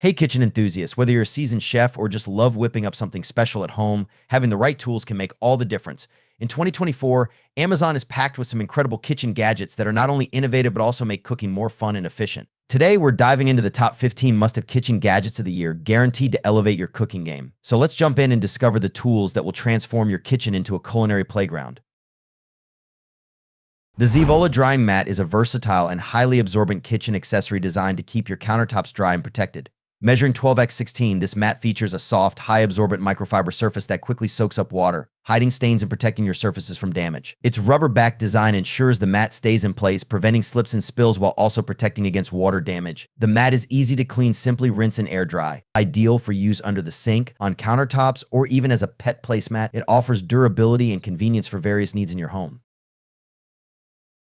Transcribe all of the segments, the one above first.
Hey, kitchen enthusiasts, whether you're a seasoned chef or just love whipping up something special at home, having the right tools can make all the difference. In 2024, Amazon is packed with some incredible kitchen gadgets that are not only innovative but also make cooking more fun and efficient. Today, we're diving into the top 15 must-have kitchen gadgets of the year, guaranteed to elevate your cooking game. So let's jump in and discover the tools that will transform your kitchen into a culinary playground. The Zevola Drying Mat is a versatile and highly absorbent kitchen accessory designed to keep your countertops dry and protected. Measuring 12x16, this mat features a soft, high-absorbent microfiber surface that quickly soaks up water, hiding stains and protecting your surfaces from damage. Its rubber-backed design ensures the mat stays in place, preventing slips and spills while also protecting against water damage. The mat is easy to clean, simply rinse and air dry. Ideal for use under the sink, on countertops, or even as a pet placemat, it offers durability and convenience for various needs in your home.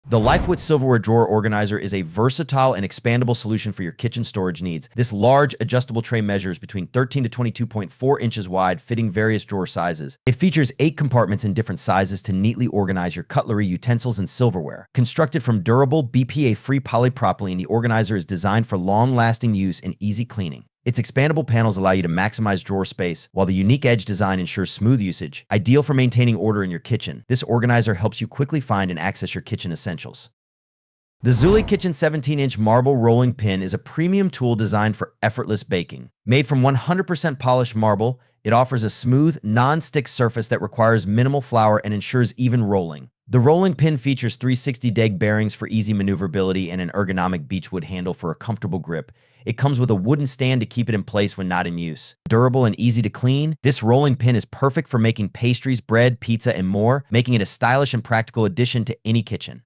The LifeWit Silverware Drawer Organizer is a versatile and expandable solution for your kitchen storage needs. This large, adjustable tray measures between 13 to 22.4 inches wide, fitting various drawer sizes. It features 8 compartments in different sizes to neatly organize your cutlery, utensils, and silverware. Constructed from durable, BPA-free polypropylene, the organizer is designed for long-lasting use and easy cleaning. Its expandable panels allow you to maximize drawer space, while the unique edge design ensures smooth usage. Ideal for maintaining order in your kitchen, this organizer helps you quickly find and access your kitchen essentials. The Zully Kitchen 17-inch marble rolling pin is a premium tool designed for effortless baking. Made from 100% polished marble, it offers a smooth, non-stick surface that requires minimal flour and ensures even rolling. The rolling pin features 360 deg bearings for easy maneuverability and an ergonomic beechwood handle for a comfortable grip. It comes with a wooden stand to keep it in place when not in use. Durable and easy to clean, this rolling pin is perfect for making pastries, bread, pizza, and more, making it a stylish and practical addition to any kitchen.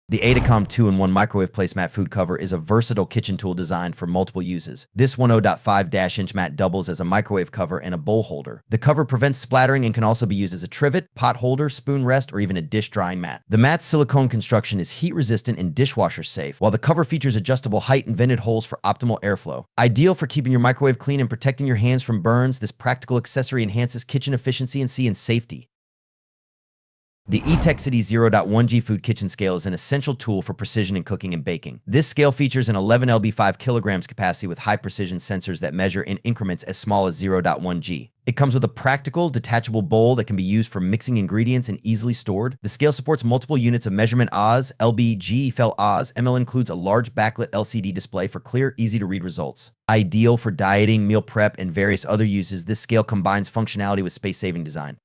The Adacom 2-in-1 microwave placemat food cover is a versatile kitchen tool designed for multiple uses. This 10.5-inch mat doubles as a microwave cover and a bowl holder. The cover prevents splattering and can also be used as a trivet, pot holder, spoon rest, or even a dish drying mat. The mat's silicone construction is heat resistant and dishwasher safe, while the cover features adjustable height and vented holes for optimal airflow. Ideal for keeping your microwave clean and protecting your hands from burns, this practical accessory enhances kitchen efficiency and safety. The Etexity 0.1G Food Kitchen Scale is an essential tool for precision in cooking and baking. This scale features an 11 lb 5 kilograms capacity with high-precision sensors that measure in increments as small as 0.1 G. It comes with a practical, detachable bowl that can be used for mixing ingredients and easily stored. The scale supports multiple units of measurement: Oz, LB, G, FL, Oz. ML includes a large backlit LCD display for clear, easy-to-read results. Ideal for dieting, meal prep, and various other uses, this scale combines functionality with space-saving design.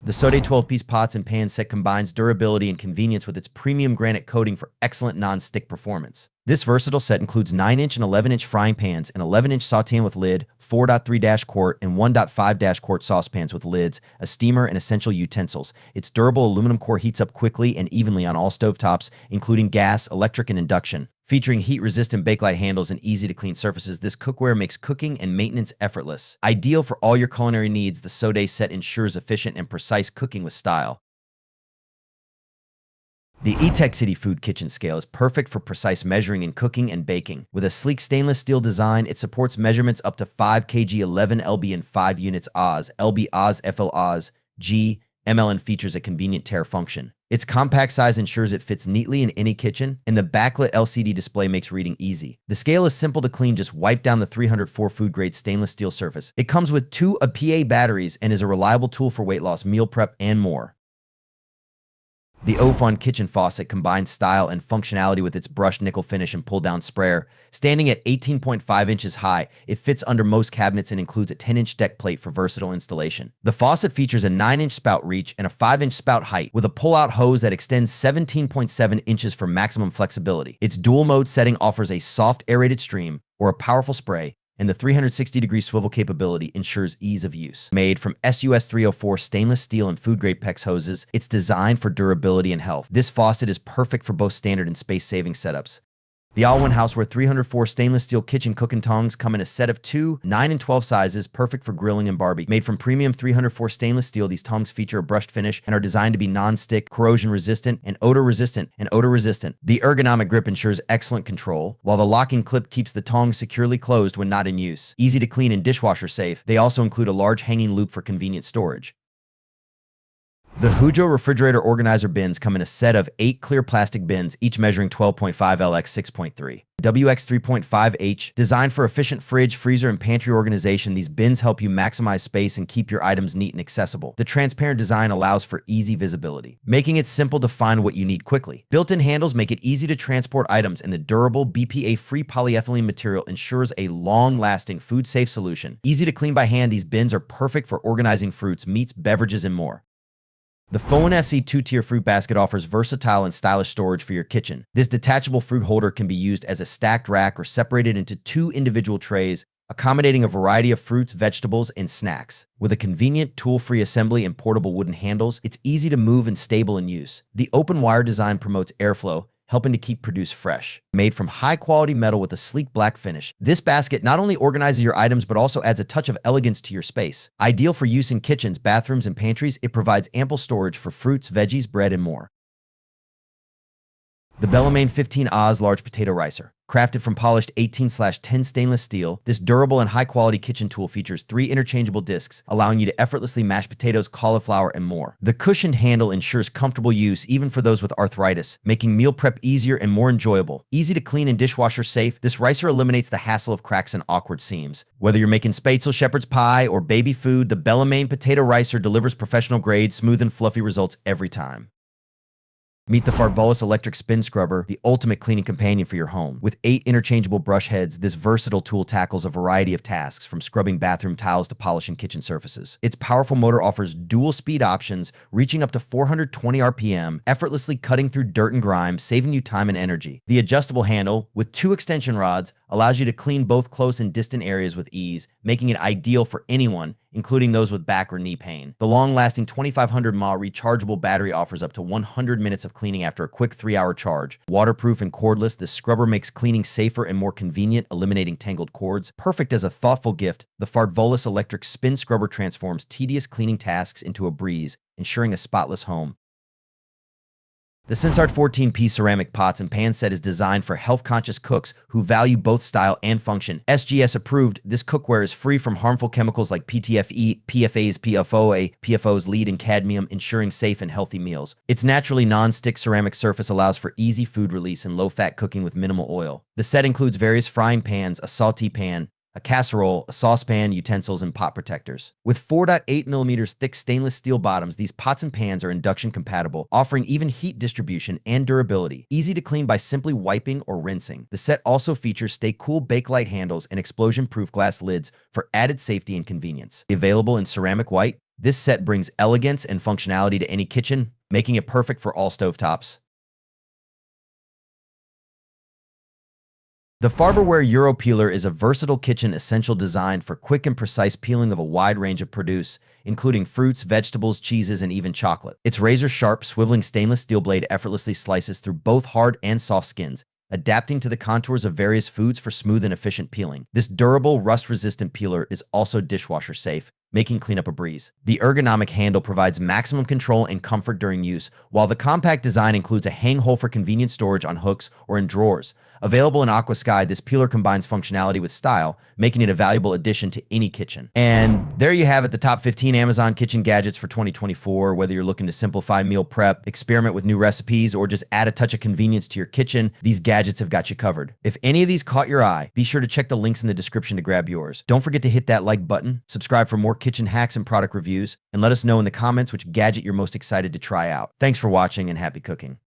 The Sode 12-piece pots and pans set combines durability and convenience with its premium granite coating for excellent non-stick performance. This versatile set includes 9-inch and 11-inch frying pans, an 11-inch sautepan with lid, 4.3-quart and 1.5-quart saucepans with lids, a steamer, and essential utensils. Its durable aluminum core heats up quickly and evenly on all stovetops, including gas, electric, and induction. Featuring heat-resistant bakelite handles and easy-to-clean surfaces, this cookware makes cooking and maintenance effortless. Ideal for all your culinary needs, the Sode set ensures efficient and precise cooking with style. The Etexity Food Kitchen Scale is perfect for precise measuring in cooking and baking. With a sleek stainless steel design, it supports measurements up to 5 kg, 11 lb, and 5 units Oz, LB, Oz, FL, Oz, G, ML, and features a convenient tare function. Its compact size ensures it fits neatly in any kitchen, and the backlit LCD display makes reading easy. The scale is simple to clean, just wipe down the 304 food-grade stainless steel surface. It comes with 2 PA batteries and is a reliable tool for weight loss, meal prep, and more. The Ofon Kitchen Faucet combines style and functionality with its brushed nickel finish and pull-down sprayer. Standing at 18.5 inches high, it fits under most cabinets and includes a 10-inch deck plate for versatile installation. The faucet features a 9-inch spout reach and a 5-inch spout height with a pull-out hose that extends 17.7 inches for maximum flexibility. Its dual-mode setting offers a soft aerated stream or a powerful spray, and the 360-degree swivel capability ensures ease of use. Made from SUS 304 stainless steel and food-grade PEX hoses, it's designed for durability and health. This faucet is perfect for both standard and space-saving setups. The All-in Houseware 304 stainless steel kitchen cooking tongs come in a set of 2, 9 and 12 sizes, perfect for grilling and barbecue. Made from premium 304 stainless steel, these tongs feature a brushed finish and are designed to be non-stick, corrosion-resistant, and odor-resistant. The ergonomic grip ensures excellent control, while the locking clip keeps the tongs securely closed when not in use. Easy to clean and dishwasher safe, they also include a large hanging loop for convenient storage. The Hujo refrigerator organizer bins come in a set of 8 clear plastic bins, each measuring 12.5 x 6.3. WX 3.5H, designed for efficient fridge, freezer, and pantry organization, these bins help you maximize space and keep your items neat and accessible. The transparent design allows for easy visibility, making it simple to find what you need quickly. Built-in handles make it easy to transport items, and the durable, BPA-free polyethylene material ensures a long-lasting, food-safe solution. Easy to clean by hand, these bins are perfect for organizing fruits, meats, beverages, and more. The Foen SE 2-tier fruit basket offers versatile and stylish storage for your kitchen. This detachable fruit holder can be used as a stacked rack or separated into 2 individual trays, accommodating a variety of fruits, vegetables, and snacks. With a convenient, tool-free assembly and portable wooden handles, it's easy to move and stable in use. The open wire design promotes airflow, helping to keep produce fresh. Made from high-quality metal with a sleek black finish, this basket not only organizes your items but also adds a touch of elegance to your space. Ideal for use in kitchens, bathrooms, and pantries, it provides ample storage for fruits, veggies, bread, and more. The Bellarmine 15 Oz Large Potato Ricer. Crafted from polished 18/10 stainless steel, this durable and high-quality kitchen tool features 3 interchangeable discs, allowing you to effortlessly mash potatoes, cauliflower, and more. The cushioned handle ensures comfortable use even for those with arthritis, making meal prep easier and more enjoyable. Easy to clean and dishwasher safe, this ricer eliminates the hassle of cracks and awkward seams. Whether you're making spätzle, shepherd's pie, or baby food, the Bellarmine Potato Ricer delivers professional-grade, smooth and fluffy results every time. Meet the Fartvolus Electric Spin Scrubber, the ultimate cleaning companion for your home. With 8 interchangeable brush heads, this versatile tool tackles a variety of tasks, from scrubbing bathroom tiles to polishing kitchen surfaces. Its powerful motor offers dual speed options, reaching up to 420 RPM, effortlessly cutting through dirt and grime, saving you time and energy. The adjustable handle, with 2 extension rods, allows you to clean both close and distant areas with ease, making it ideal for anyone, including those with back or knee pain. The long-lasting 2,500 mAh rechargeable battery offers up to 100 minutes of cleaning after a quick 3-hour charge. Waterproof and cordless, this scrubber makes cleaning safer and more convenient, eliminating tangled cords. Perfect as a thoughtful gift, the Fartvolus Electric Spin Scrubber transforms tedious cleaning tasks into a breeze, ensuring a spotless home. The Sensart 14P ceramic pots and pan set is designed for health-conscious cooks who value both style and function. SGS approved, this cookware is free from harmful chemicals like PTFE, PFAs, PFOA, PFOs, lead, and cadmium, ensuring safe and healthy meals. Its naturally non-stick ceramic surface allows for easy food release and low-fat cooking with minimal oil. The set includes various frying pans, a saute pan, a casserole, a saucepan, utensils, and pot protectors. With 4.8mm thick stainless steel bottoms, these pots and pans are induction compatible, offering even heat distribution and durability. Easy to clean by simply wiping or rinsing. The set also features Stay Cool Bakelite handles and explosion-proof glass lids for added safety and convenience. Available in ceramic white, this set brings elegance and functionality to any kitchen, making it perfect for all stovetops. The Farberware Euro Peeler is a versatile kitchen essential designed for quick and precise peeling of a wide range of produce, including fruits, vegetables, cheeses, and even chocolate. Its razor-sharp, swiveling stainless steel blade effortlessly slices through both hard and soft skins, adapting to the contours of various foods for smooth and efficient peeling. This durable, rust-resistant peeler is also dishwasher safe, making cleanup a breeze. The ergonomic handle provides maximum control and comfort during use, while the compact design includes a hang hole for convenient storage on hooks or in drawers. Available in Aqua Sky, this peeler combines functionality with style, making it a valuable addition to any kitchen. And there you have it, the top 15 Amazon kitchen gadgets for 2024. Whether you're looking to simplify meal prep, experiment with new recipes, or just add a touch of convenience to your kitchen, these gadgets have got you covered. If any of these caught your eye, be sure to check the links in the description to grab yours. Don't forget to hit that like button, subscribe for more kitchen hacks and product reviews, and let us know in the comments which gadget you're most excited to try out. Thanks for watching and happy cooking.